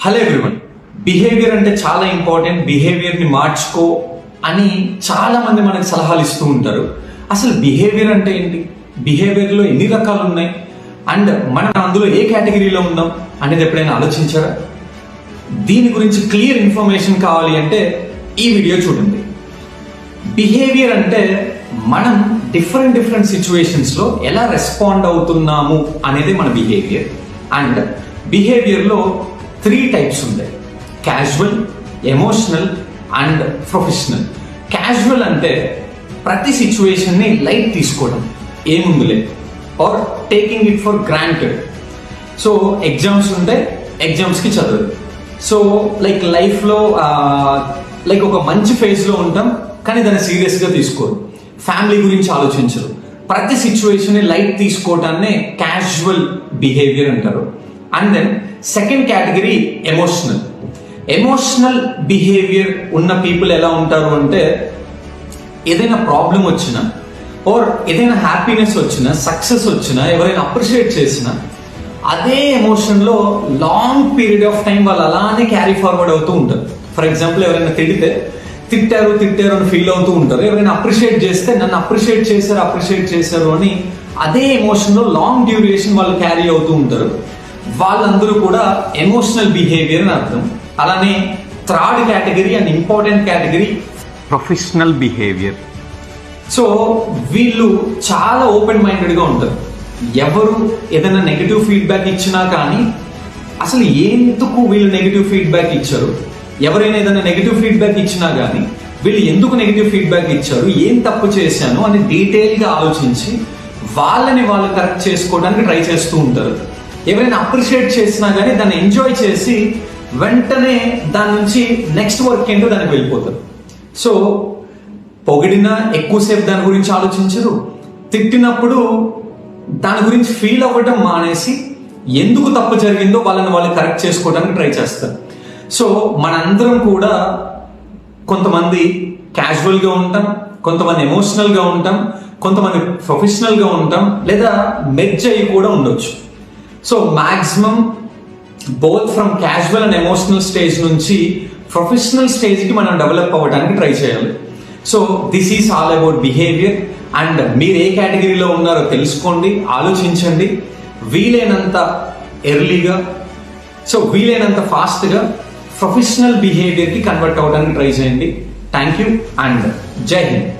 Hello everyone, behaviour అంటే చాలా important. బిహేవియర్ని మార్చుకో అని చాలా మంది మనకు సలహాలు ఇస్తూ ఉంటారు. అసలు బిహేవియర్ అంటే ఏంటి, బిహేవియర్లో ఎన్ని రకాలు ఉన్నాయి, అండ్ మనం అందులో ఏ కేటగిరీలో ఉందాం అనేది ఎప్పుడైనా ఆలోచించారా? దీని గురించి క్లియర్ ఇన్ఫర్మేషన్ కావాలి అంటే ఈ వీడియో చూడండి. బిహేవియర్ అంటే మనం డిఫరెంట్ సిచ్యువేషన్స్లో ఎలా రెస్పాండ్ అవుతున్నాము అనేది మన బిహేవియర్. అండ్ బిహేవియర్లో 3 టైప్స్ ఉంటాయి: casual, emotional and professional. Casual అంటే ప్రతి సిచ్యువేషన్ని లైట్ తీసుకోవడం, ఏముందిలే, or taking it for granted. So exams ఉంటే ఎగ్జామ్స్కి చదవదు. సో లైఫ్లో ఒక మంచి ఫేజ్లో ఉంటాం కానీ దాన్ని సీరియస్గా తీసుకోరు. ఫ్యామిలీ గురించి ఆలోచించరు. ప్రతి సిచ్యువేషన్ లైట్ తీసుకోవటాన్నే క్యాజువల్ బిహేవియర్ అంటారు. And then second category emotional. Emotional behaviour ఉన్న పీపుల్ ఎలా ఉంటారు అంటే, ఏదైనా ప్రాబ్లం వచ్చినా ఆర్ ఏదైనా హ్యాపీనెస్ వచ్చినా, సక్సెస్ వచ్చినా, ఎవరైనా అప్రిషియేట్ చేసినా అదే ఎమోషన్లో లాంగ్ పీరియడ్ ఆఫ్ టైం వాళ్ళు అలానే క్యారీ ఫార్వర్డ్ అవుతూ ఉంటారు. ఫర్ ఎగ్జాంపుల్, ఎవరైనా తిట్టారు అని ఫీల్ అవుతూ ఉంటారు. ఎవరైనా అప్రిషియేట్ చేస్తే నన్ను అప్రిషియేట్ చేశారు అని అదే ఎమోషన్లో లాంగ్ డ్యూరేషన్ వాళ్ళు క్యారీ అవుతూ ఉంటారు. వాళ్ళందరూ కూడా ఎమోషనల్ బిహేవియర్ అని అర్థం. అలానే third category and important category professional behaviour. So వీళ్ళు చాలా ఓపెన్ మైండెడ్గా ఉంటారు. ఎవరు ఏదైనా నెగిటివ్ ఫీడ్బ్యాక్ ఇచ్చినా కానీ అసలు ఎందుకు వీళ్ళు నెగిటివ్ ఫీడ్బ్యాక్ ఇచ్చారు, ఎవరైనా ఏదైనా నెగిటివ్ ఫీడ్బ్యాక్ ఇచ్చినా కానీ వీళ్ళు ఎందుకు నెగిటివ్ ఫీడ్బ్యాక్ ఇచ్చారు, ఏం తప్పు చేశాను అని డీటెయిల్గా ఆలోచించి వాళ్ళని వాళ్ళు కరెక్ట్ చేసుకోవడానికి ట్రై చేస్తూ ఉంటారు. ఎవరైనా అప్రిషియేట్ చేసినా కానీ దాన్ని ఎంజాయ్ చేసి వెంటనే దాని నుంచి నెక్స్ట్ వర్క్ ఏంటో దానికి వెళ్ళిపోతారు. సో పొగిడినా ఎక్కువసేపు దాని గురించి ఆలోచించరు. తిట్టినప్పుడు దాని గురించి ఫీల్ అవ్వటం మానేసి ఎందుకు తప్పు జరిగిందో వాళ్ళని వాళ్ళు కరెక్ట్ చేసుకోవడానికి ట్రై చేస్తారు. సో మనందరం కూడా కొంతమంది క్యాజువల్గా ఉంటాం, కొంతమంది ఎమోషనల్గా ఉంటాం, కొంతమంది ప్రొఫెషనల్గా ఉంటాం, లేదా మెర్జ్ అయ్యి కూడా ఉండొచ్చు. So maximum both from casual and emotional stage నుంచి ప్రొఫెషనల్ స్టేజ్కి మనం డెవలప్ అవ్వడానికి ట్రై చేయాలి. So this is all about behaviour. And మీరు ఏ కేటగిరీలో ఉన్నారో తెలుసుకోండి, ఆలోచించండి. వీలైనంత ఎర్లీగా, వీలైనంత ఫాస్ట్గా ప్రొఫెషనల్ బిహేవియర్కి కన్వర్ట్ అవ్వడానికి ట్రై చేయండి. థ్యాంక్ యూ అండ్ జై హింద్.